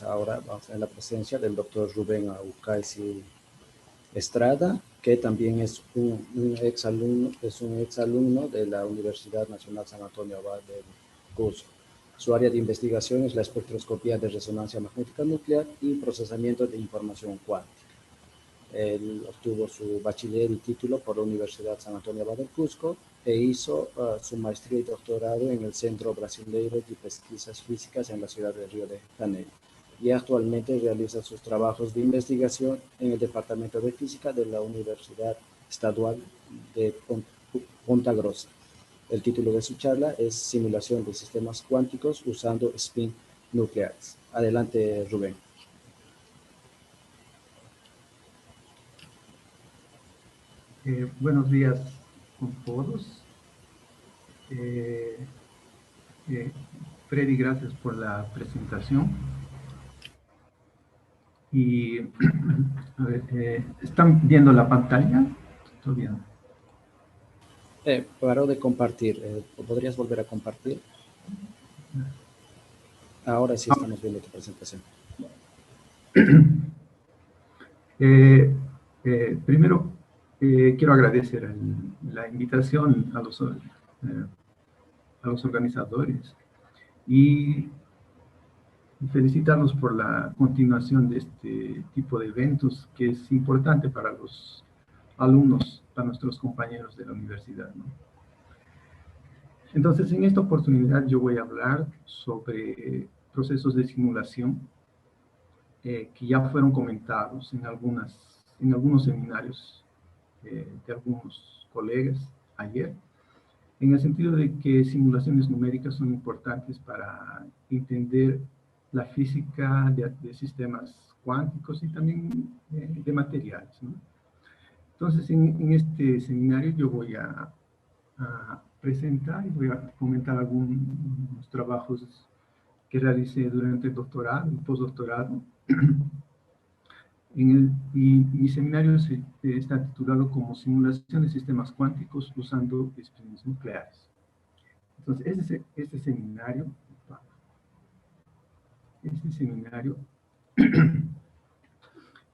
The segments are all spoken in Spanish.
Ahora vamos a tener la presencia del doctor Rubén Aucaisi Estrada, que también es un exalumno de la Universidad Nacional San Antonio Abad del Cusco. Su área de investigación es la espectroscopía de resonancia magnética nuclear y procesamiento de información cuántica. Él obtuvo su bachiller y título por la Universidad San Antonio Abad del Cusco e hizo su maestría y doctorado en el Centro Brasileiro de Pesquisas Físicas en la ciudad de Río de Janeiro. Y actualmente realiza sus trabajos de investigación en el Departamento de Física de la Universidad Estadual de Ponta Grossa. El título de su charla es Simulación de sistemas cuánticos usando spin nucleares. Adelante, Rubén. Buenos días con todos. Freddy, gracias por la presentación. Y a ver, ¿están viendo la pantalla? ¿Todo bien? Paro de compartir. ¿Podrías volver a compartir? Ahora sí estamos viendo tu presentación. Primero, quiero agradecer la invitación a los organizadores y felicitarlos por la continuación de este tipo de eventos que es importante para los alumnos, para nuestros compañeros de la universidad, ¿no? Entonces, en esta oportunidad yo voy a hablar sobre procesos de simulación que ya fueron comentados en algunos seminarios de algunos colegas ayer, en el sentido de que simulaciones numéricas son importantes para entender la física de sistemas cuánticos y también de materiales, ¿no? Entonces, en este seminario yo voy a presentar y voy a comentar algunos trabajos que realicé durante el doctorado y postdoctorado. Y mi seminario está titulado como Simulación de sistemas cuánticos usando spins nucleares. Entonces, este seminario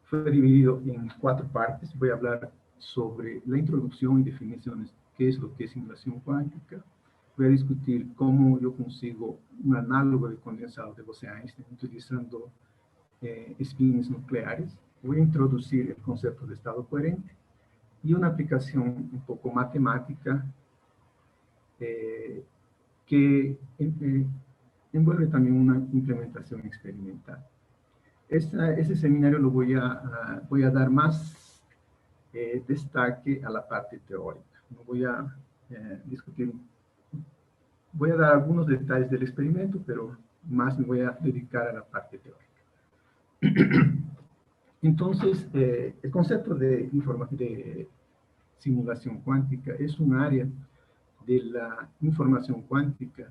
fue dividido en 4 partes. Voy a hablar sobre la introducción y definiciones, qué es lo que es simulación cuántica. Voy a discutir cómo yo consigo un análogo de condensado de Bose-Einstein utilizando spins nucleares. Voy a introducir el concepto de estado coherente y una aplicación un poco matemática que envuelve también una implementación experimental. Ese seminario lo voy a dar más destaque a la parte teórica. No voy a discutir, voy a dar algunos detalles del experimento, pero más me voy a dedicar a la parte teórica. Entonces, el concepto de simulación cuántica es un área de la información cuántica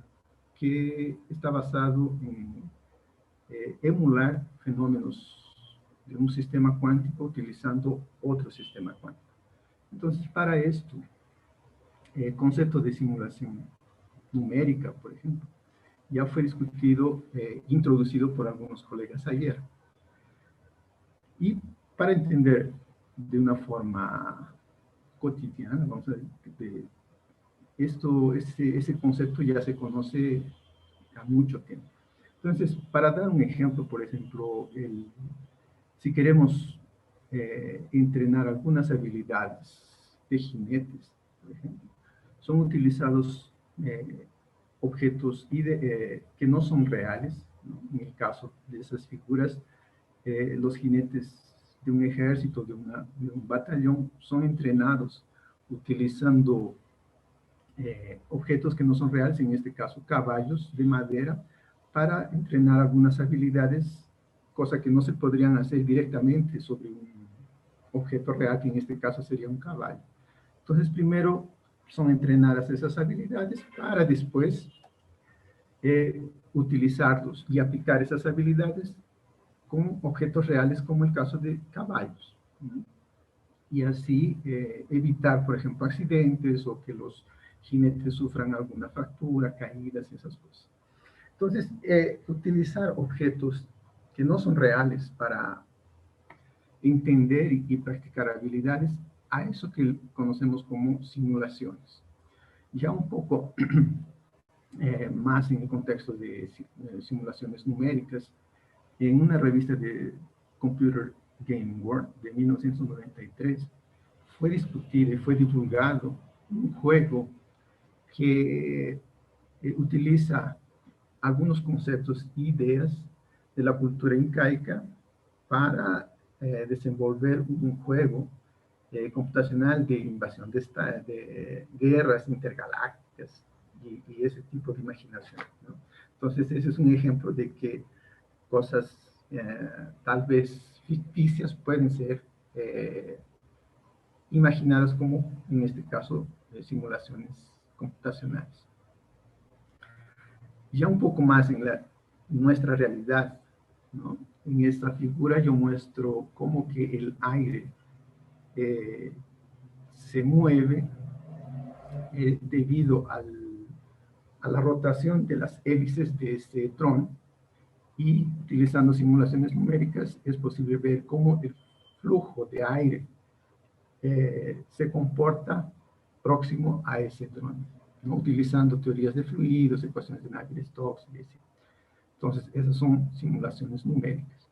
que está basado en emular fenómenos de un sistema cuántico utilizando otro sistema cuántico. Entonces, para esto, el concepto de simulación numérica, por ejemplo, ya fue discutido, introducido por algunos colegas ayer. Y para entender de una forma cotidiana, vamos a ver, ese concepto ya se conoce a mucho tiempo. Entonces, para dar un ejemplo, por ejemplo, si queremos entrenar algunas habilidades de jinetes, por ejemplo, son utilizados objetos que no son reales, ¿no? En el caso de esas figuras, los jinetes de un ejército, de un batallón, son entrenados utilizando objetos que no son reales, en este caso caballos de madera, para entrenar algunas habilidades, cosa que no se podrían hacer directamente sobre un objeto real, que en este caso sería un caballo. Entonces, primero son entrenadas esas habilidades para después utilizarlos y aplicar esas habilidades con objetos reales, como el caso de caballos, ¿no? Y así evitar, por ejemplo, accidentes o que los jinetes sufran alguna fractura, caídas y esas cosas. Entonces, utilizar objetos que no son reales para entender y practicar habilidades a eso que conocemos como simulaciones. Ya un poco más en el contexto de simulaciones numéricas, en una revista de Computer Gaming World de 1993 fue discutido y fue divulgado un juego que utiliza algunos conceptos e ideas de la cultura incaica para desenvolver un juego computacional de invasión de guerras intergalácticas y ese tipo de imaginación, ¿no? Entonces, ese es un ejemplo de que cosas tal vez ficticias pueden ser imaginadas como, en este caso, simulaciones computacionales. Ya un poco más en nuestra realidad, ¿no? En esta figura yo muestro cómo que el aire se mueve debido a la rotación de las hélices de este dron, y utilizando simulaciones numéricas es posible ver cómo el flujo de aire se comporta próximo a ese dron, ¿no? Utilizando teorías de fluidos, ecuaciones de Navier-Stokes, etc. Entonces, esas son simulaciones numéricas.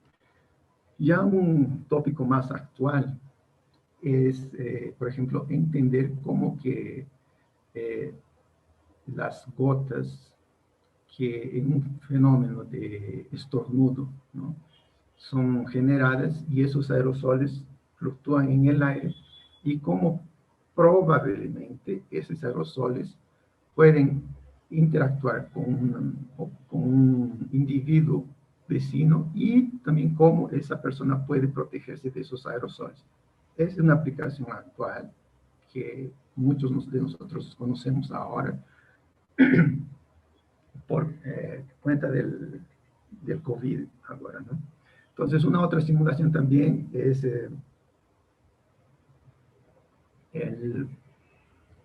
Ya un tópico más actual es, por ejemplo, entender cómo que las gotas que en un fenómeno de estornudo, ¿no?, son generadas y esos aerosoles fluctúan en el aire, y cómo probablemente esos aerosoles pueden interactuar con un individuo vecino, y también cómo esa persona puede protegerse de esos aerosoles. Es una aplicación actual que muchos de nosotros conocemos ahora por cuenta del COVID ahora, ¿no? Entonces, una otra simulación también es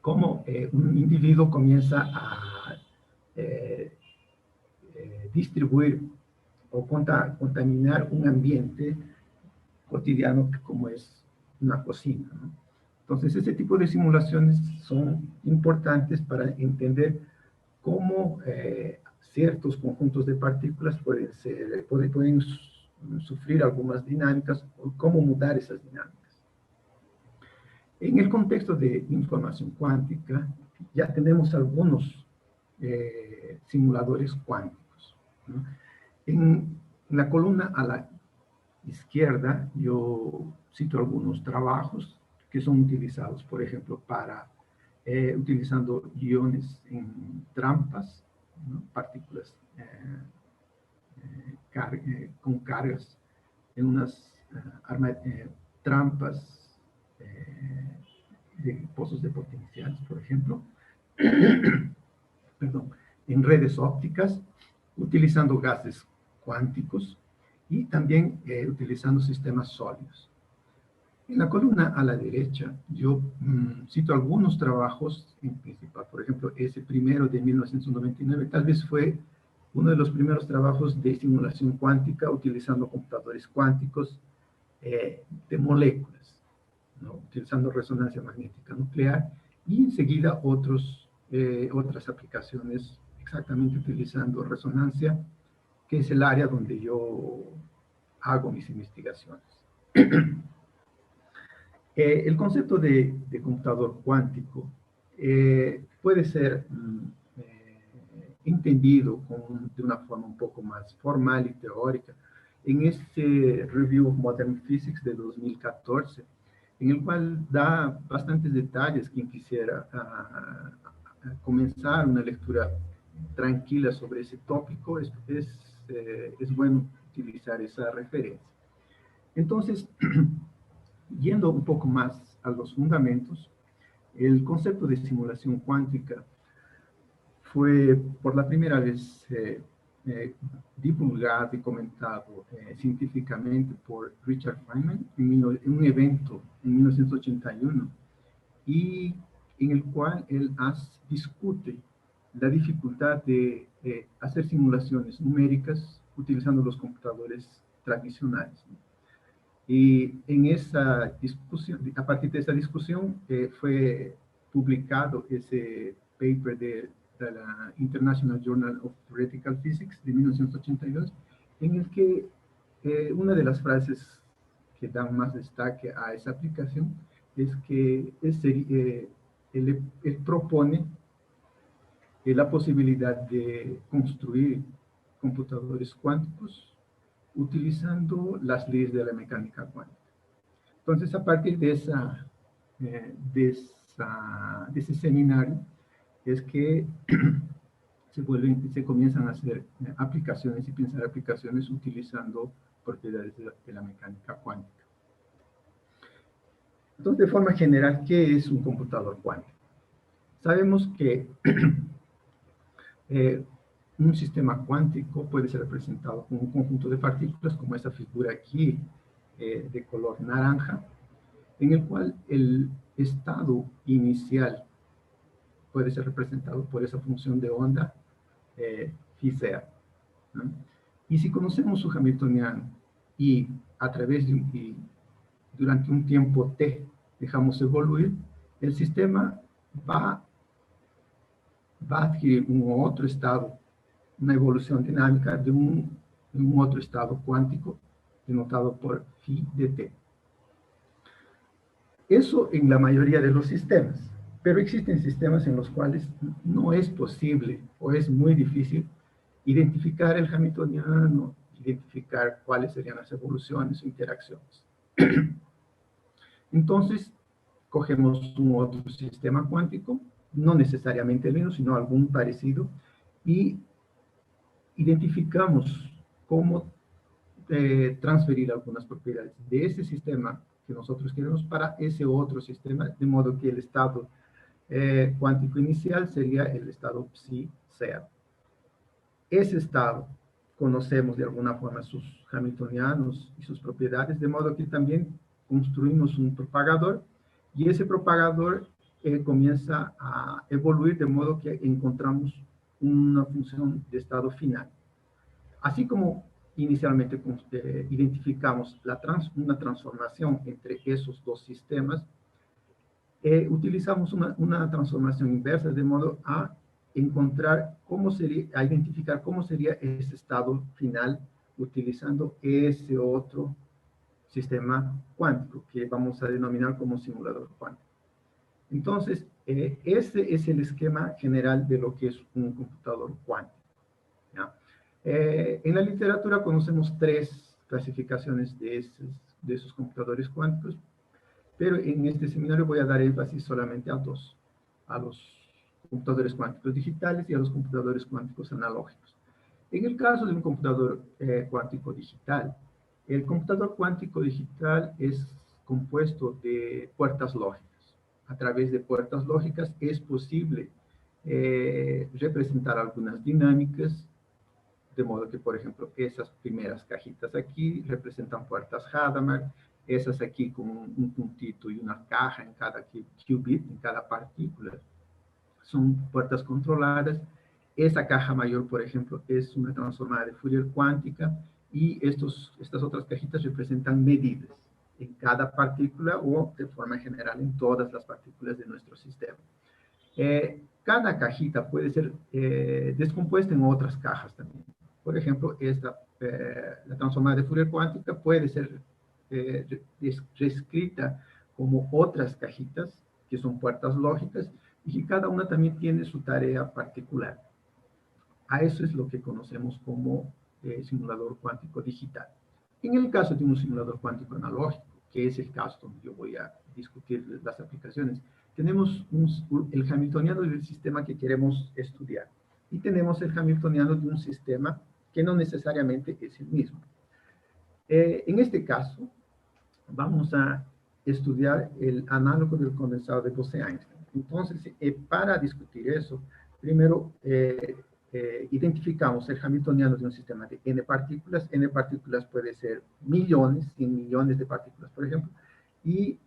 cómo un individuo comienza a distribuir o contaminar un ambiente cotidiano como es una cocina, ¿no? Entonces, ese tipo de simulaciones son importantes para entender cómo ciertos conjuntos de partículas pueden sufrir algunas dinámicas, o cómo mudar esas dinámicas. En el contexto de información cuántica, ya tenemos algunos simuladores cuánticos, ¿no? En la columna a la izquierda, yo cito algunos trabajos que son utilizados, por ejemplo, para utilizando iones en trampas, ¿no?, partículas con cargas en unas trampas de pozos de potenciales, por ejemplo, perdón, en redes ópticas, utilizando gases cuánticos, y también utilizando sistemas sólidos. En la columna a la derecha, yo cito algunos trabajos en principal. Por ejemplo, ese primero de 1999 tal vez fue uno de los primeros trabajos de simulación cuántica utilizando computadores cuánticos de moléculas, ¿no?, utilizando resonancia magnética nuclear, y enseguida otras aplicaciones exactamente utilizando resonancia, que es el área donde yo hago mis investigaciones. El concepto de computador cuántico puede ser entendido de una forma un poco más formal y teórica en este Review of Modern Physics de 2014, en el cual da bastantes detalles. Quien quisiera comenzar una lectura tranquila sobre ese tópico, es bueno utilizar esa referencia. Entonces, yendo un poco más a los fundamentos, el concepto de simulación cuántica fue por la primera vez divulgado y comentado científicamente por Richard Feynman en un evento en 1981, y en el cual él discute la dificultad de hacer simulaciones numéricas utilizando los computadores tradicionales, ¿no? Y en esa discusión, a partir de esa discusión, fue publicado ese paper de la International Journal of Theoretical Physics de 1982, en el que una de las frases que dan más destaque a esa aplicación es que él propone la posibilidad de construir computadores cuánticos utilizando las leyes de la mecánica cuántica. Entonces, a partir de ese seminario, es que se comienzan a hacer aplicaciones y pensar aplicaciones utilizando propiedades de la mecánica cuántica. Entonces, de forma general, ¿qué es un computador cuántico? Sabemos que un sistema cuántico puede ser representado como un conjunto de partículas, como esta figura aquí, de color naranja, en el cual el estado inicial puede ser representado por esa función de onda phi sea, ¿no? Y si conocemos su hamiltoniano y a través de durante un tiempo t dejamos evoluir, el sistema va a adquirir un otro estado, una evolución dinámica de un otro estado cuántico denotado por phi de t. Eso en la mayoría de los sistemas, pero existen sistemas en los cuales no es posible o es muy difícil identificar el hamiltoniano, identificar cuáles serían las evoluciones o interacciones. Entonces, cogemos un otro sistema cuántico, no necesariamente el mismo, sino algún parecido, y identificamos cómo transferir algunas propiedades de ese sistema que nosotros queremos para ese otro sistema, de modo que el estado cuántico inicial sería el estado psi sea. Ese estado conocemos de alguna forma sus hamiltonianos y sus propiedades, de modo que también construimos un propagador, y ese propagador comienza a evoluir de modo que encontramos una función de estado final. Así como inicialmente identificamos una transformación entre esos dos sistemas, utilizamos una transformación inversa de modo a encontrar a identificar cómo sería ese estado final utilizando ese otro sistema cuántico que vamos a denominar como simulador cuántico. Entonces, ese es el esquema general de lo que es un computador cuántico, ¿ya? En la literatura conocemos tres clasificaciones de esos computadores cuánticos, pero en este seminario voy a dar énfasis solamente a dos, a los computadores cuánticos digitales y a los computadores cuánticos analógicos. En el caso de un computador cuántico digital, el computador cuántico digital es compuesto de puertas lógicas. A través de puertas lógicas es posible representar algunas dinámicas, de modo que, por ejemplo, esas primeras cajitas aquí representan puertas Hadamard, esas aquí con un puntito y una caja en cada qubit, en cada partícula, son puertas controladas. Esa caja mayor, por ejemplo, es una transformada de Fourier cuántica, y estas otras cajitas representan medidas en cada partícula o de forma general en todas las partículas de nuestro sistema. Cada cajita puede ser descompuesta en otras cajas también. Por ejemplo, la transformada de Fourier cuántica puede ser reescrita como otras cajitas, que son puertas lógicas, y que cada una también tiene su tarea particular. A eso es lo que conocemos como simulador cuántico digital. En el caso de un simulador cuántico analógico, que es el caso donde yo voy a discutir las aplicaciones, tenemos el hamiltoniano del sistema que queremos estudiar, y tenemos el hamiltoniano de un sistema que no necesariamente es el mismo. En este caso, vamos a estudiar el análogo del condensado de Bose-Einstein. Entonces, para discutir eso, primero identificamos el hamiltoniano de un sistema de n partículas. N partículas puede ser millones, 100 millones de partículas, por ejemplo, y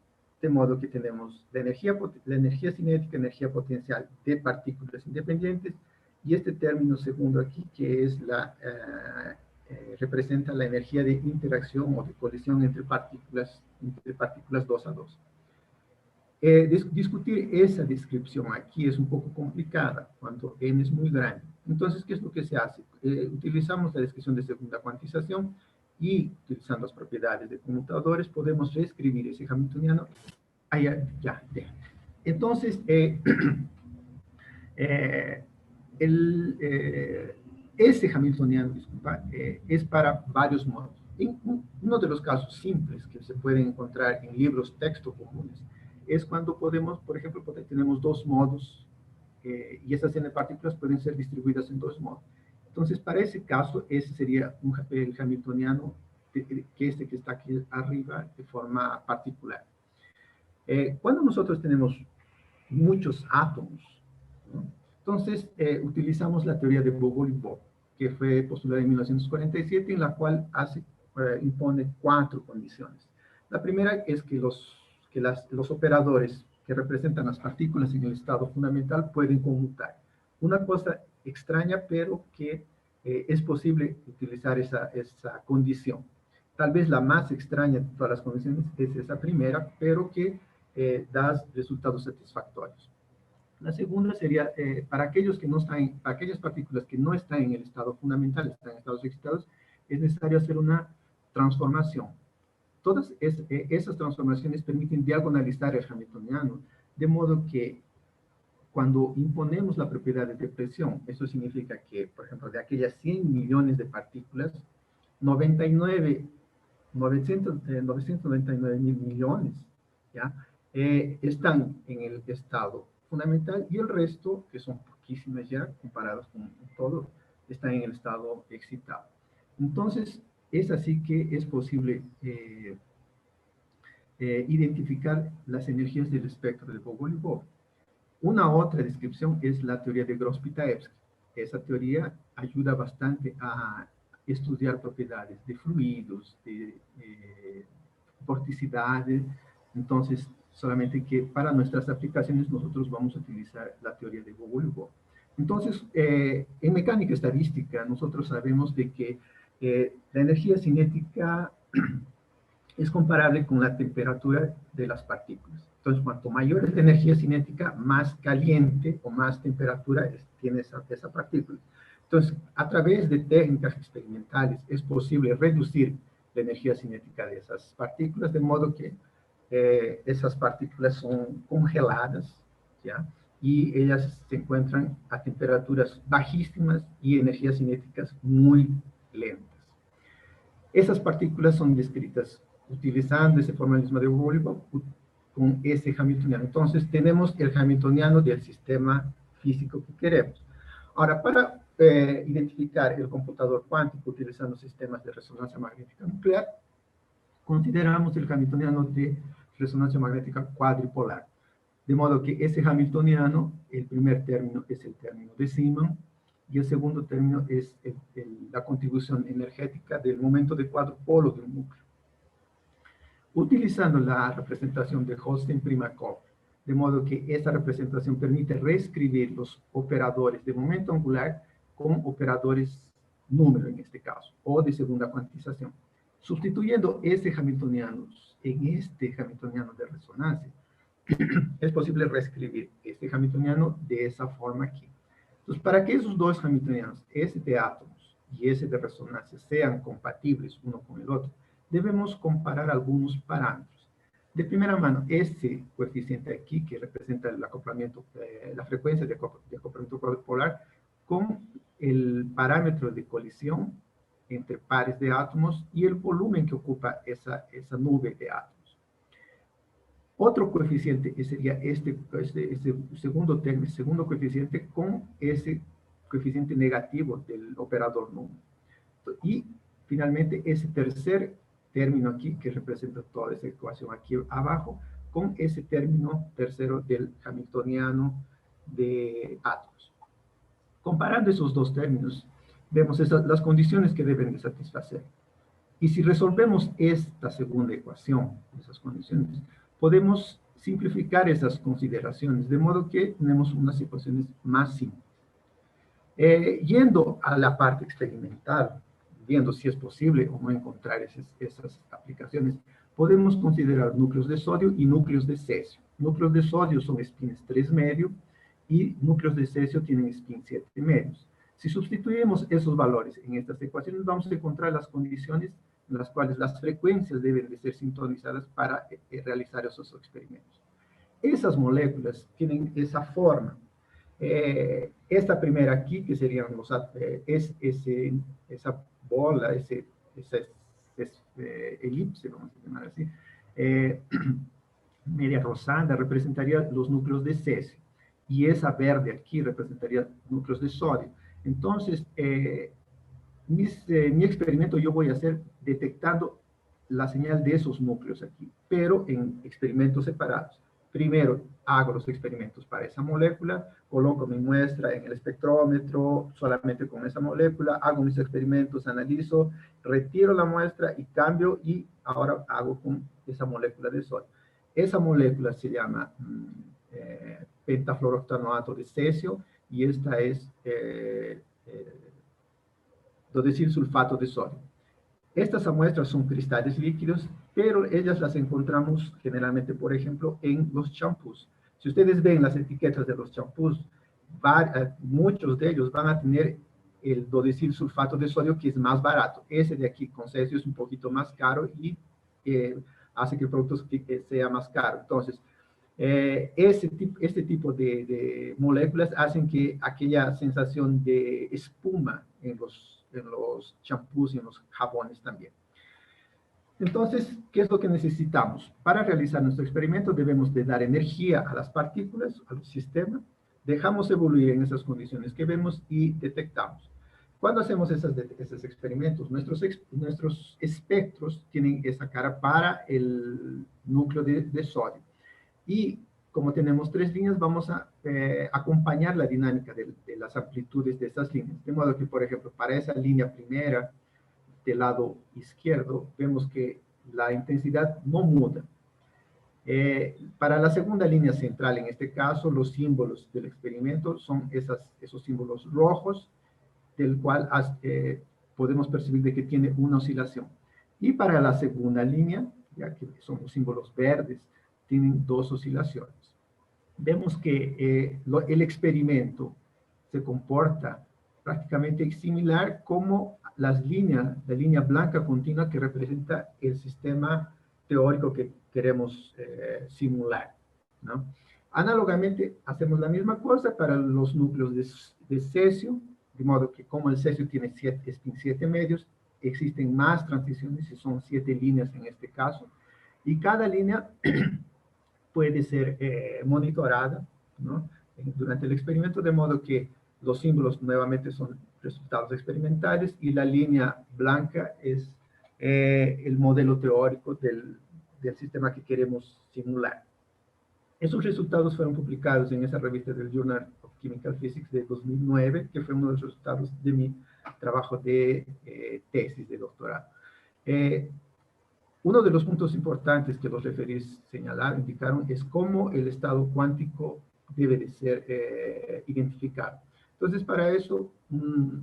de modo que tenemos la energía cinética, energía potencial de partículas independientes, y este término segundo aquí, que es representa la energía de interacción o de colisión entre partículas 2 a 2. Discutir esa descripción aquí es un poco complicada cuando n es muy grande. Entonces, ¿qué es lo que se hace? Utilizamos la descripción de segunda cuantización y utilizando las propiedades de conmutadores podemos reescribir ese hamiltoniano. Ya. Entonces, ese hamiltoniano, disculpa, es para varios modos. Uno de los casos simples que se pueden encontrar en libros texto comunes es cuando podemos, por ejemplo, tenemos dos modos y esas n partículas pueden ser distribuidas en dos modos. Entonces, para ese caso, ese sería el hamiltoniano, que está aquí arriba de forma particular. Cuando nosotros tenemos muchos átomos, ¿no? Entonces, utilizamos la teoría de Bogoliubov, que fue postulada en 1947, en la cual impone 4 condiciones. La primera es que los operadores que representan las partículas en el estado fundamental pueden conmutar. Una cosa extraña, pero que es posible utilizar esa condición. Tal vez la más extraña de todas las condiciones es esa primera, pero que da resultados satisfactorios. La segunda sería, para aquellas partículas que no están en el estado fundamental, están en estados excitados, es necesario hacer una transformación. Todas esas transformaciones permiten diagonalizar el hamiltoniano, de modo que cuando imponemos la propiedad de depresión, eso significa que, por ejemplo, de aquellas 100 millones de partículas, 999 mil millones, ¿ya? Están en el estado fundamental y el resto, que son poquísimas ya, comparados con todo, están en el estado excitado. Entonces, es así que es posible identificar las energías del espectro de Bogoliubov. Una otra descripción es la teoría de Gross-Pitaevsky. Esa teoría ayuda bastante a estudiar propiedades de fluidos, de vorticidades. Entonces, solamente que para nuestras aplicaciones nosotros vamos a utilizar la teoría de Bogoliubov. Entonces, en mecánica estadística nosotros sabemos de que la energía cinética es comparable con la temperatura de las partículas. Entonces, cuanto mayor es la energía cinética, más caliente o más temperatura tiene esa partícula. Entonces, a través de técnicas experimentales es posible reducir la energía cinética de esas partículas, de modo que esas partículas son congeladas, ¿ya? Y ellas se encuentran a temperaturas bajísimas y energías cinéticas muy lentas. Esas partículas son descritas utilizando ese formalismo de Bogoliubov con ese hamiltoniano. Entonces, tenemos el hamiltoniano del sistema físico que queremos. Ahora, para identificar el computador cuántico utilizando sistemas de resonancia magnética nuclear, consideramos el hamiltoniano de resonancia magnética cuadripolar. De modo que ese hamiltoniano, el primer término es el término de Zeeman, y el segundo término es la contribución energética del momento de cuadrupolo del núcleo. Utilizando la representación de Holstein-Primakov, de modo que esta representación permite reescribir los operadores de momento angular con operadores número en este caso, o de segunda cuantización. Sustituyendo este hamiltoniano en este hamiltoniano de resonancia, es posible reescribir este hamiltoniano de esa forma aquí. Entonces, para que esos dos hamiltonianos, ese de átomos y ese de resonancia, sean compatibles uno con el otro, debemos comparar algunos parámetros. De primera mano, este coeficiente aquí, que representa el acoplamiento, la frecuencia de acoplamiento cuadrupolar, con el parámetro de colisión entre pares de átomos y el volumen que ocupa esa nube de átomos. Otro coeficiente sería este segundo término, segundo coeficiente con ese coeficiente negativo del operador número. Y finalmente ese tercer término aquí, que representa toda esa ecuación aquí abajo, con ese término tercero del hamiltoniano de átomos. Comparando esos dos términos, vemos las condiciones que deben de satisfacer. Y si resolvemos esta segunda ecuación, esas condiciones, podemos simplificar esas consideraciones, de modo que tenemos unas ecuaciones más simples. Yendo a la parte experimental viendo si es posible o no encontrar esas aplicaciones, podemos considerar núcleos de sodio y núcleos de cesio. Núcleos de sodio son spins 3 medio y núcleos de cesio tienen spin 7 medios. Si sustituimos esos valores en estas ecuaciones, vamos a encontrar las condiciones en las cuales las frecuencias deben de ser sintonizadas para realizar esos experimentos. Esas moléculas tienen esa forma. Esta primera aquí, que serían esa bola, esa elipse, vamos a llamar así, media rosada, representaría los núcleos de cesio. Y esa verde aquí representaría núcleos de sodio. Entonces, mi experimento yo voy a hacer detectando la señal de esos núcleos aquí, pero en experimentos separados. Primero hago los experimentos para esa molécula, coloco mi muestra en el espectrómetro solamente con esa molécula, hago mis experimentos, analizo, retiro la muestra y cambio, y ahora hago con esa molécula de sodio. Esa molécula se llama pentafluorooctanoato de cesio, y esta es sulfato de sodio. Estas muestras son cristales líquidos, pero ellas las encontramos generalmente, por ejemplo, en los champús. Si ustedes ven las etiquetas de los champús, muchos de ellos van a tener el sulfato de sodio, que es más barato. Ese de aquí con cesio es un poquito más caro y hace que el producto sea más caro. Entonces, este tipo de moléculas hacen que aquella sensación de espuma en los champús y en los jabones también. Entonces, ¿qué es lo que necesitamos? Para realizar nuestro experimento debemos de dar energía a las partículas, al sistema, dejamos evoluir en esas condiciones que vemos y detectamos. Cuando hacemos esos experimentos, nuestros espectros tienen esa cara para el núcleo de sodio. Y como tenemos 3 líneas, vamos a acompañar la dinámica de las amplitudes de esas líneas. De modo que, por ejemplo, para esa línea primera del lado izquierdo, vemos que la intensidad no muda. Para la segunda línea central, en este caso, los símbolos del experimento son esos símbolos rojos, del cual podemos percibir de que tiene una oscilación. Y para la segunda línea, ya que son los símbolos verdes, tienen 2 oscilaciones. Vemos que el experimento se comporta prácticamente similar como la línea blanca continua que representa el sistema teórico que queremos simular, ¿no? Análogamente, hacemos la misma cosa para los núcleos de cesio, de modo que como el cesio tiene spin 7 medios, existen más transiciones y son 7 líneas en este caso, y cada línea puede ser monitorada, ¿no?, durante el experimento, de modo que los símbolos nuevamente son resultados experimentales y la línea blanca es el modelo teórico del sistema que queremos simular. Esos resultados fueron publicados en esa revista del Journal of Chemical Physics de 2009, que fue uno de los resultados de mi trabajo de tesis de doctorado. Uno de los puntos importantes que los referís señalaron, indicaron, es cómo el estado cuántico debe de ser identificado. Entonces, para eso,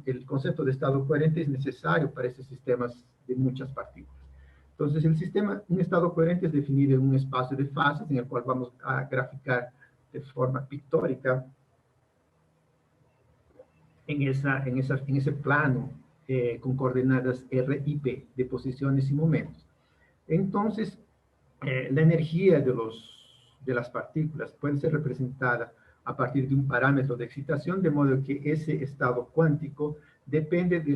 el concepto de estado coherente es necesario para esos sistemas de muchas partículas. Entonces, un estado coherente es definido en un espacio de fases en el cual vamos a graficar de forma pictórica en ese plano con coordenadas R y P de posiciones y momentos. Entonces, la energía de las partículas puede ser representada a partir de un parámetro de excitación, de modo que ese estado cuántico depende de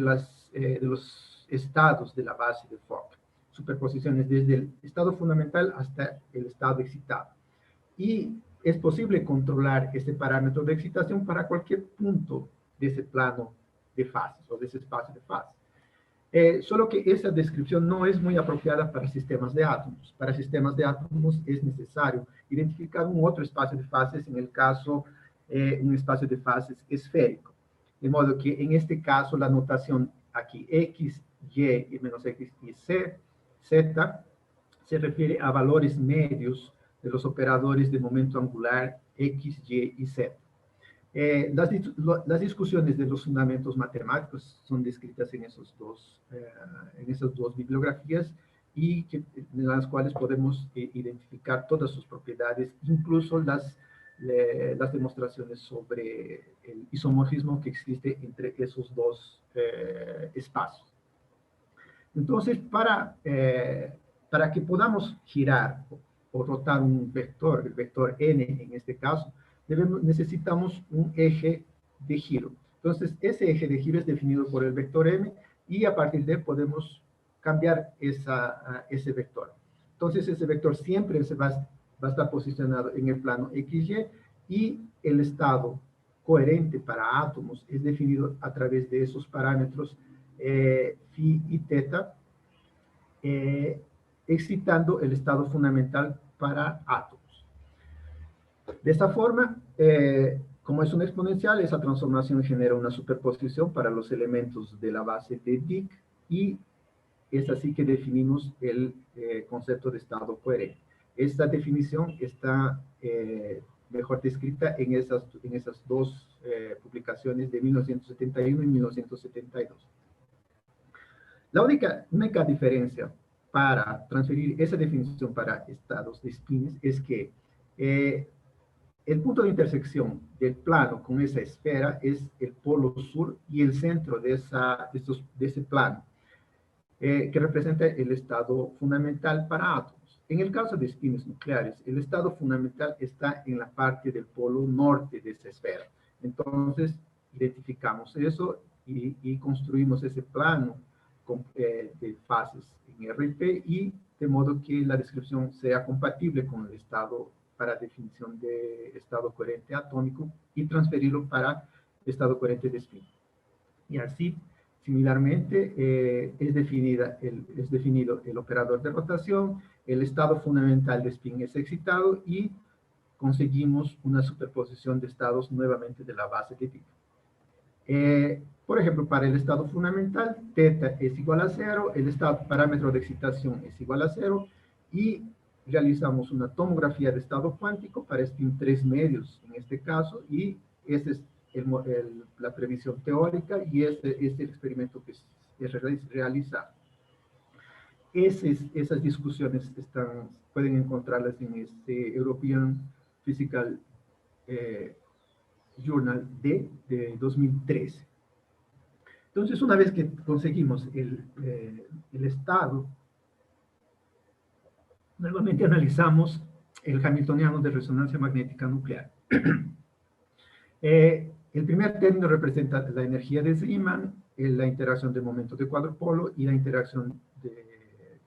los estados de la base de Fock. Superposiciones desde el estado fundamental hasta el estado excitado. Y es posible controlar ese parámetro de excitación para cualquier punto de ese plano de fases o de ese espacio de fases. Solo que esa descripción no es muy apropiada para sistemas de átomos. Para sistemas de átomos es necesario identificar un otro espacio de fases, en el caso, un espacio de fases esférico. De modo que en este caso la notación aquí X, Y, menos X y Z se refiere a valores medios de los operadores de momento angular X, Y y Z. Las discusiones de los fundamentos matemáticos son descritas en esas dos bibliografías y en las cuales podemos identificar todas sus propiedades, incluso las demostraciones sobre el isomorfismo que existe entre esos dos espacios. Entonces, para que podamos girar o rotar un vector, el vector n en este caso, necesitamos un eje de giro. Entonces, ese eje de giro es definido por el vector m y a partir de él podemos cambiar ese vector. Entonces, ese vector siempre va a estar posicionado en el plano XY y el estado coherente para átomos es definido a través de esos parámetros phi y teta, excitando el estado fundamental para átomos. De esta forma, como es una exponencial, esa transformación genera una superposición para los elementos de la base de Dicke y es así que definimos el concepto de estado coherente. Esta definición está mejor descrita en esas dos publicaciones de 1971 y 1972. La única diferencia para transferir esa definición para estados de spines es que el punto de intersección del plano con esa esfera es el polo sur y el centro de ese plano, que representa el estado fundamental para átomos. En el caso de spines nucleares, el estado fundamental está en la parte del polo norte de esa esfera. Entonces, identificamos eso y construimos ese plano de fases en RP y de modo que la descripción sea compatible con el estado para definición de estado coherente atómico y transferirlo para estado coherente de spin. Y así, similarmente, es definido el operador de rotación, el estado fundamental de spin es excitado y conseguimos una superposición de estados nuevamente de la base de Dicke. Por ejemplo, para el estado fundamental, teta es igual a 0, el parámetro de excitación es igual a 0 y realizamos una tomografía de estado cuántico para spin 3 medios en este caso y esa es la previsión teórica y este es el experimento que es realizado. Esas discusiones pueden encontrarlas en este European Physical Journal de 2013. Entonces, una vez que conseguimos el estado, nuevamente analizamos el hamiltoniano de resonancia magnética nuclear. El primer término representa la energía de Zeeman, la interacción de momentos de cuadrupolo y la interacción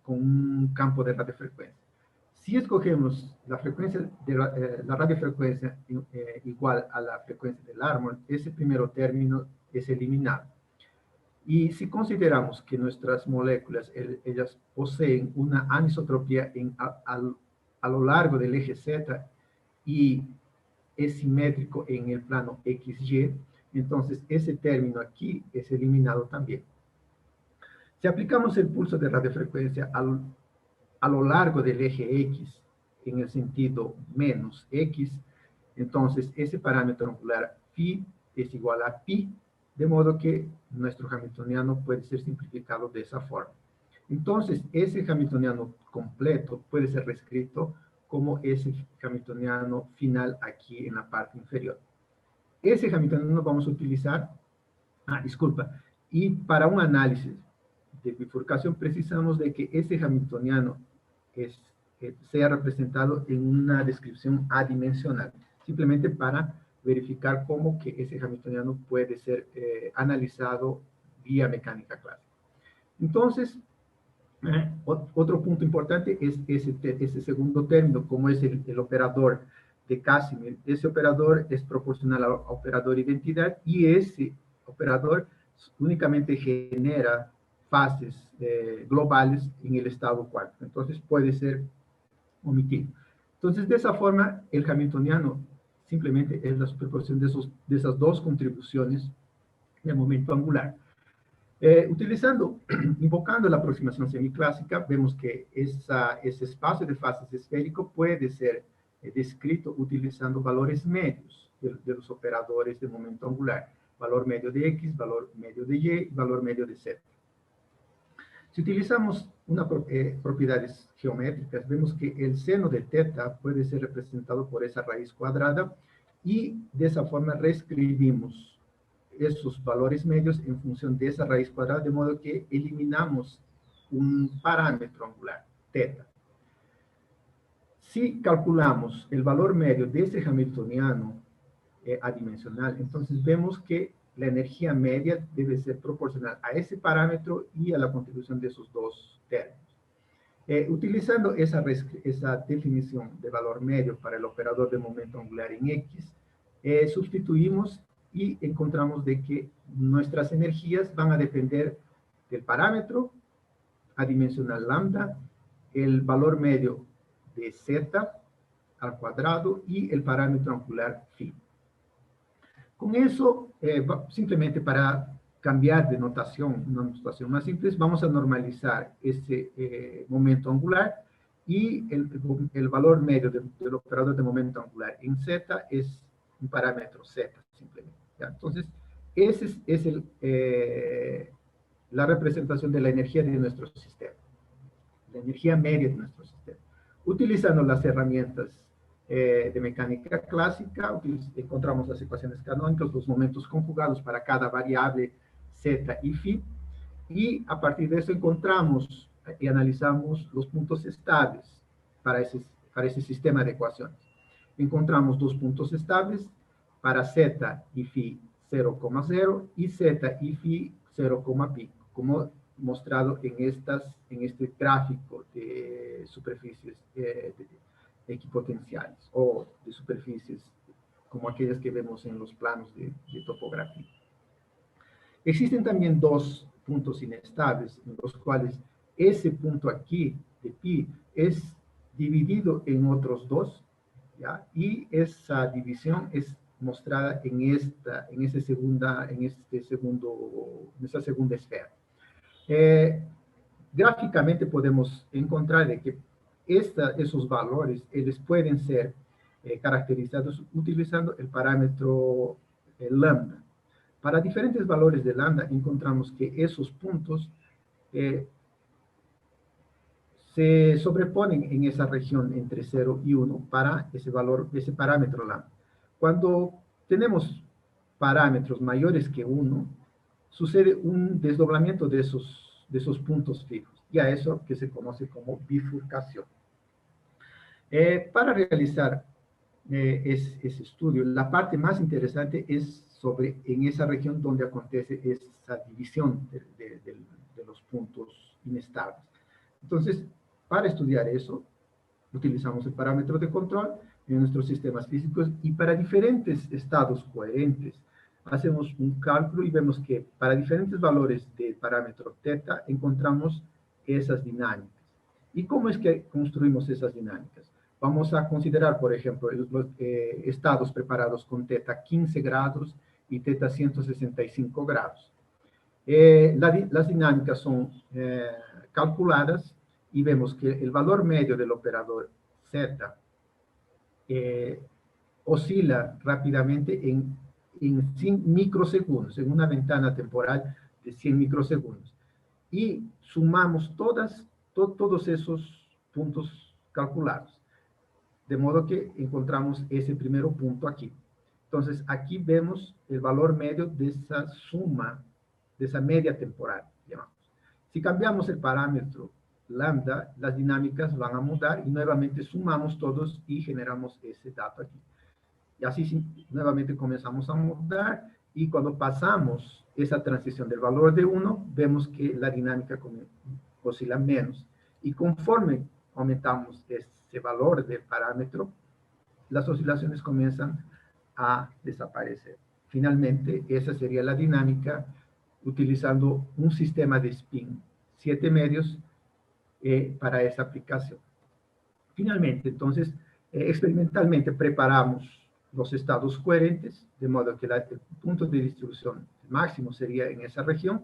con un campo de radiofrecuencia. Si escogemos la frecuencia de la radiofrecuencia igual a la frecuencia del árbol, ese primer término es eliminado. Y si consideramos que nuestras moléculas, ellas poseen una anisotropía a lo largo del eje Z y es simétrico en el plano XY, entonces ese término aquí es eliminado también. Si aplicamos el pulso de radiofrecuencia a lo largo del eje X, en el sentido menos X, entonces ese parámetro angular phi es igual a pi, de modo que nuestro hamiltoniano puede ser simplificado de esa forma. Entonces, ese hamiltoniano completo puede ser reescrito como ese hamiltoniano final aquí en la parte inferior. Ese hamiltoniano vamos a utilizar, y para un análisis de bifurcación precisamos de que ese hamiltoniano sea representado en una descripción adimensional, simplemente para verificar cómo que ese hamiltoniano puede ser analizado vía mecánica clásica. Entonces, otro punto importante es ese segundo término, como es el operador de Casimir. Ese operador es proporcional al operador identidad y ese operador únicamente genera fases globales en el estado cuántico. Entonces, puede ser omitido. Entonces, de esa forma, el hamiltoniano simplemente es la superposición de esas dos contribuciones de momento angular. Invocando la aproximación semiclásica, vemos que ese espacio de fases esférico puede ser descrito utilizando valores medios de los operadores de momento angular. Valor medio de X, valor medio de Y y valor medio de Z. Si utilizamos propiedades geométricas, vemos que el seno de teta puede ser representado por esa raíz cuadrada y de esa forma reescribimos esos valores medios en función de esa raíz cuadrada, de modo que eliminamos un parámetro angular, teta. Si calculamos el valor medio de ese hamiltoniano adimensional, entonces vemos que la energía media debe ser proporcional a ese parámetro y a la contribución de esos dos términos. Utilizando esa definición de valor medio para el operador de momento angular en X, sustituimos y encontramos de que nuestras energías van a depender del parámetro adimensional lambda, el valor medio de Z al cuadrado y el parámetro angular phi. Con eso, simplemente para cambiar de notación, una notación más simple, vamos a normalizar ese momento angular y el valor medio del operador de momento angular en Z es un parámetro Z, simplemente. ¿Ya? Entonces, esa es la representación de la energía de nuestro sistema, la energía media de nuestro sistema. Utilizando las herramientas de mecánica clásica, encontramos las ecuaciones canónicas, los momentos conjugados para cada variable Z y phi, y a partir de eso encontramos y analizamos los puntos estables para ese sistema de ecuaciones. Encontramos dos puntos estables para Z y phi 0,0 y Z y phi 0,pi, como mostrado en este gráfico de superficies equipotenciales o de superficies como aquellas que vemos en los planos de topografía. Existen también dos puntos inestables en los cuales ese punto aquí de pi es dividido en otros dos, ¿ya? Y esa división es mostrada en esa segunda esfera. Gráficamente podemos encontrar de que esos valores ellos pueden ser caracterizados utilizando el parámetro lambda. Para diferentes valores de lambda encontramos que esos puntos se sobreponen en esa región entre 0 y 1 para ese parámetro lambda. Cuando tenemos parámetros mayores que 1, sucede un desdoblamiento de esos puntos fijos, y a eso que se conoce como bifurcación. Para realizar ese estudio, la parte más interesante es en esa región donde acontece esa división de los puntos inestables. Entonces, para estudiar eso, utilizamos el parámetro de control en nuestros sistemas físicos y para diferentes estados coherentes hacemos un cálculo y vemos que para diferentes valores del parámetro teta encontramos esas dinámicas. ¿Y cómo es que construimos esas dinámicas? Vamos a considerar, por ejemplo, los estados preparados con teta 15 grados y teta 165 grados. Las dinámicas son calculadas y vemos que el valor medio del operador Z oscila rápidamente en 100 microsegundos, en una ventana temporal de 100 microsegundos. Y sumamos todos esos puntos calculados. De modo que encontramos ese primer punto aquí. Entonces, aquí vemos el valor medio de esa suma, de esa media temporal, llamamos. Si cambiamos el parámetro lambda, las dinámicas van a mudar y nuevamente sumamos todos y generamos ese dato aquí. Y así nuevamente comenzamos a mudar y cuando pasamos esa transición del valor de 1, vemos que la dinámica oscila menos. Y conforme aumentamos ese valor del parámetro, las oscilaciones comienzan a desaparecer. Finalmente, esa sería la dinámica utilizando un sistema de spin 7 medios para esa aplicación. Finalmente, entonces, experimentalmente preparamos los estados coherentes, de modo que el punto de distribución máximo sería en esa región,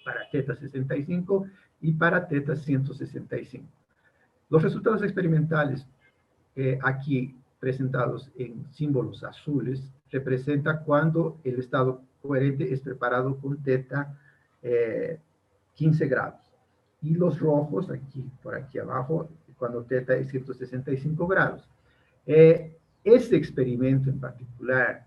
para teta 65 y para teta 165. Los resultados experimentales aquí presentados en símbolos azules, representa cuando el estado coherente es preparado con teta 15 grados. Y los rojos, aquí, por aquí abajo, cuando teta es 165 grados. Este experimento en particular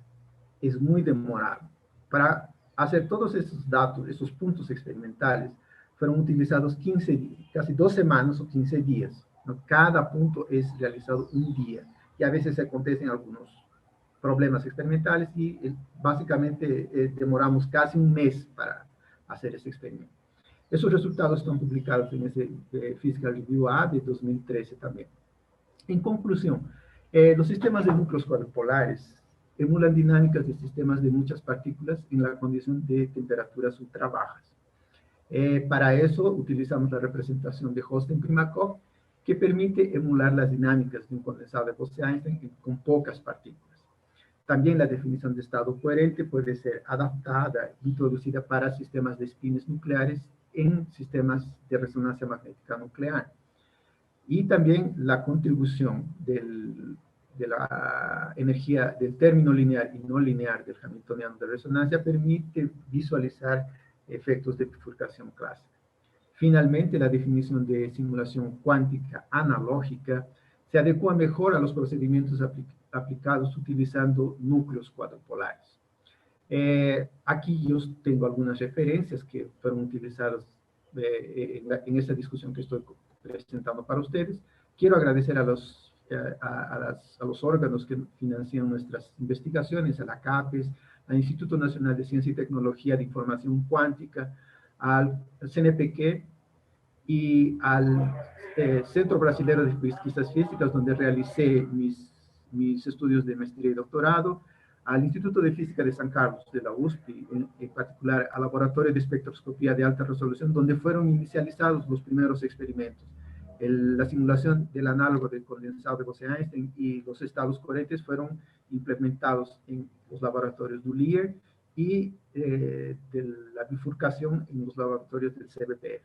es muy demorado. Para hacer todos esos datos, esos puntos experimentales, fueron utilizados 15 días, casi 2 semanas o 15 días. ¿No? Cada punto es realizado un día y a veces se acontecen algunos problemas experimentales y básicamente demoramos casi un mes para hacer ese experimento. Esos resultados están publicados en ese Physical Review A de 2013 también. En conclusión, los sistemas de núcleos cuadrupolares emulan dinámicas de sistemas de muchas partículas en la condición de temperaturas ultra bajas. Para eso utilizamos la representación de Holstein-Primakov, que permite emular las dinámicas de un condensado de Bose-Einstein con pocas partículas. También la definición de estado coherente puede ser adaptada e introducida para sistemas de espines nucleares en sistemas de resonancia magnética nuclear. Y también la contribución de la energía del término lineal y no lineal del hamiltoniano de resonancia permite visualizar efectos de bifurcación clásica. Finalmente, la definición de simulación cuántica analógica se adecua mejor a los procedimientos aplicados utilizando núcleos cuadrupolares. Aquí yo tengo algunas referencias que fueron utilizadas en esta discusión que estoy presentando para ustedes. Quiero agradecer a los órganos que financian nuestras investigaciones, a la CAPES, al Instituto Nacional de Ciencia y Tecnología de Información Cuántica, al CNPq y al Centro Brasileño de Pesquisas Físicas, donde realicé mis estudios de maestría y doctorado, al Instituto de Física de San Carlos, de la USP, en particular al Laboratorio de Espectroscopía de Alta Resolución, donde fueron inicializados los primeros experimentos. La simulación del análogo del condensado de Bose-Einstein y los estados coherentes fueron implementados en los laboratorios Dulier y de la bifurcación en los laboratorios del CBPF.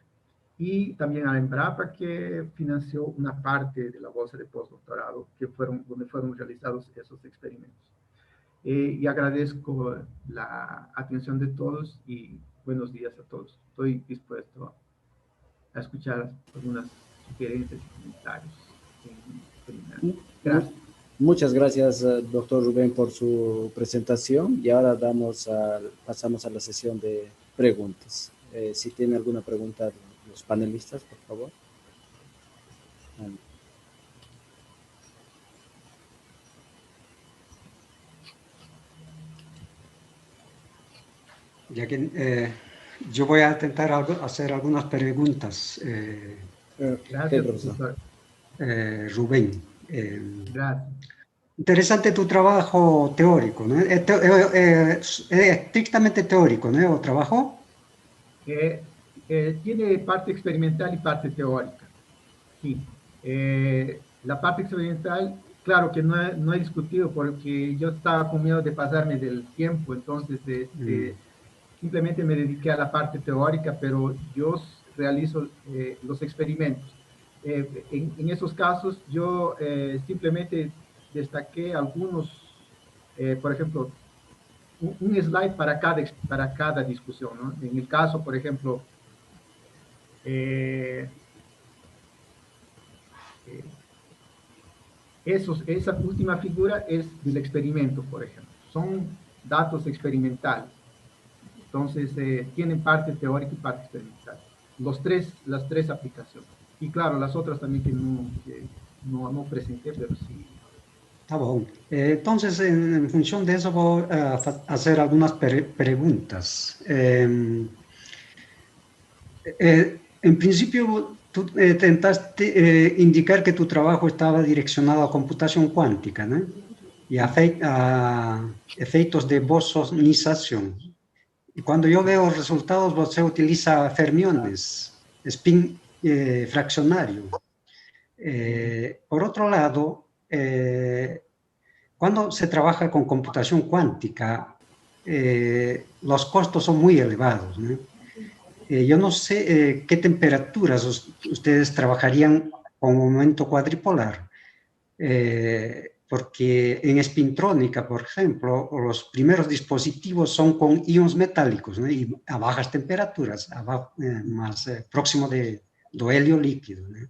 Y también a la Embrapa, que financió una parte de la bolsa de postdoctorado donde fueron realizados esos experimentos. Y agradezco la atención de todos y buenos días a todos. Estoy dispuesto a escuchar algunas sugerencias y comentarios. Gracias. Muchas gracias, doctor Rubén, por su presentación. Y ahora pasamos a la sesión de preguntas. Si tiene alguna pregunta de los panelistas, por favor. Ya que yo voy a intentar hacer algunas preguntas. Gracias, profesor. Rubén. Gracias. Interesante tu trabajo teórico, ¿no? Es estrictamente teórico, ¿no? ¿O trabajo? Tiene parte experimental y parte teórica. Sí. La parte experimental, claro que no he discutido porque yo estaba con miedo de pasarme del tiempo, entonces simplemente me dediqué a la parte teórica, pero yo realizo los experimentos. En esos casos yo simplemente destaqué algunos, por ejemplo, un slide para cada discusión, ¿no? En el caso, por ejemplo, esa última figura es del experimento, por ejemplo. Son datos experimentales. Entonces, tienen parte teórica y parte experimental. Las tres aplicaciones. Y claro, las otras también que no presenté, pero sí. Está bueno. Entonces, en función de eso, voy a hacer algunas preguntas. En principio, tú intentaste indicar que tu trabajo estaba direccionado a computación cuántica, ¿no? Y a efectos de bosonización. Y cuando yo veo resultados, se utiliza fermiones, spin fraccionario. Por otro lado, cuando se trabaja con computación cuántica, los costos son muy elevados, ¿no? Yo no sé qué temperaturas ustedes trabajarían con momento cuadripolar. porque en espintrónica, por ejemplo, los primeros dispositivos son con íons metálicos, ¿no? Y a bajas temperaturas, más próximo do helio líquido, ¿no?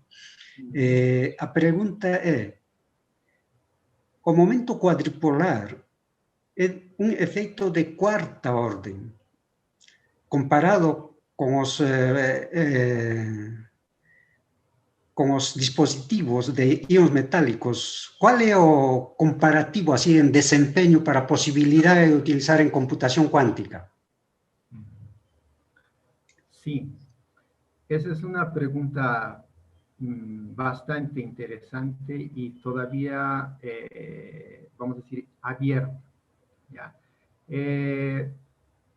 A pregunta é, o momento cuadripolar é un efeito de cuarta orden, comparado con os dispositivos de íons metálicos. Qual é o comparativo así en desempeño para a posibilidade de utilizar en computación cuántica? Sí, esa es una pregunta bastante interesante y todavía, vamos a decir, abierta. ¿Ya?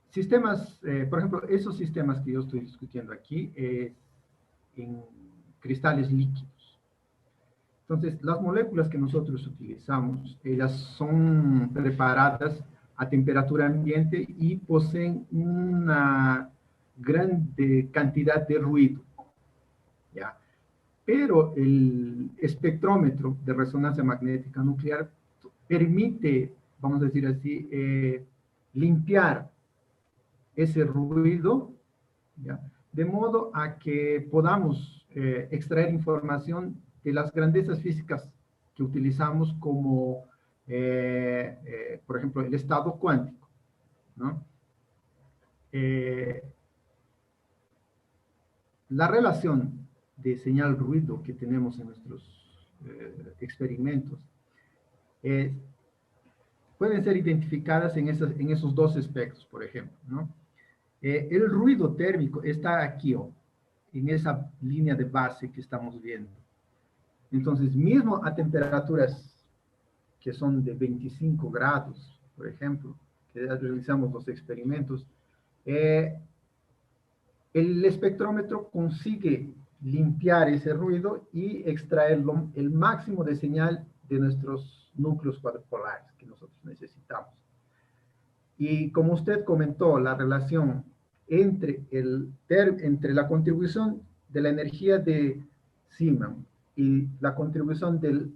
Sistemas, por ejemplo, esos sistemas que yo estoy discutiendo aquí, en cristales líquidos. Entonces, las moléculas que nosotros utilizamos, ellas son preparadas a temperatura ambiente y poseen una grande cantidad de ruido, ¿ya? Pero el espectrómetro de resonancia magnética nuclear permite, vamos a decir así, limpiar ese ruido, ¿ya? De modo a que podamos extraer información de las grandezas físicas que utilizamos como, por ejemplo, el estado cuántico, ¿no? La relación de señal-ruido que tenemos en nuestros experimentos pueden ser identificadas en esos dos aspectos, por ejemplo, ¿no? El ruido térmico está aquí, en esa línea de base que estamos viendo. Entonces, mismo a temperaturas que son de 25 grados, por ejemplo, que ya realizamos los experimentos, el espectrómetro consigue limpiar ese ruido y extraer el máximo de señal de nuestros núcleos cuadripolares que nosotros necesitamos. Y como usted comentó, la relación entre la contribución de la energía de Zeeman y la contribución del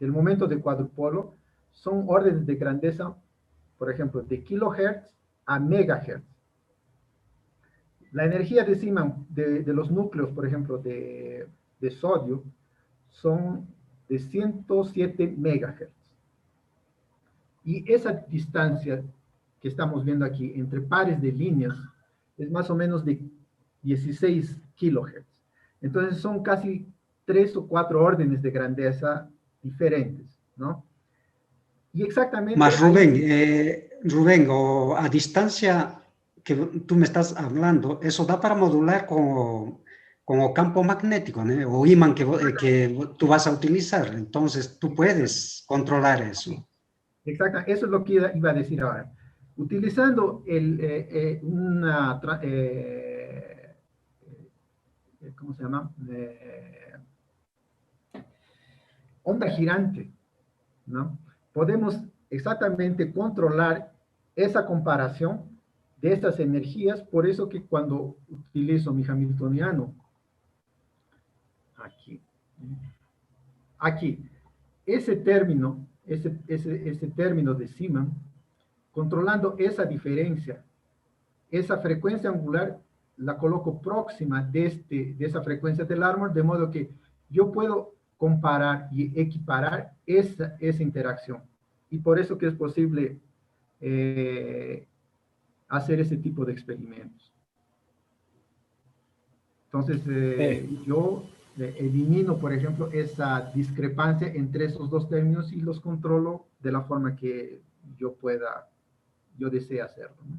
momento de cuadrupolo son órdenes de grandeza, por ejemplo, de kilohertz a megahertz. La energía de Zeeman de los núcleos, por ejemplo, de sodio, son de 107 megahertz. Y esa distancia que estamos viendo aquí entre pares de líneas es más o menos de 16 kilohertz. Entonces son casi 3 o 4 órdenes de grandeza diferentes, ¿no? Y exactamente... Mas Rubén, Rubén, a distancia que tú me estás hablando, eso da para modular con o campo magnético, ¿no? O imán que tú vas a utilizar. Entonces tú puedes controlar eso. Exacto, eso es lo que iba a decir ahora. Utilizando ¿cómo se llama? Onda girante, ¿no? Podemos exactamente controlar esa comparación de estas energías, por eso que cuando utilizo mi hamiltoniano, aquí, ese término de Zeeman, controlando esa diferencia, esa frecuencia angular, la coloco próxima de esa frecuencia del Larmor, de modo que yo puedo comparar y equiparar esa interacción. Y por eso que es posible hacer ese tipo de experimentos. Entonces, yo elimino, por ejemplo, esa discrepancia entre esos dos términos y los controlo de la forma que yo desee hacerlo, ¿no?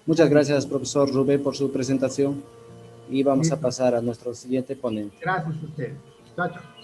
Muchas gracias, profesor Rubén, por su presentación. Y vamos a pasar a nuestro siguiente ponente. Gracias a ustedes. Chao, chao.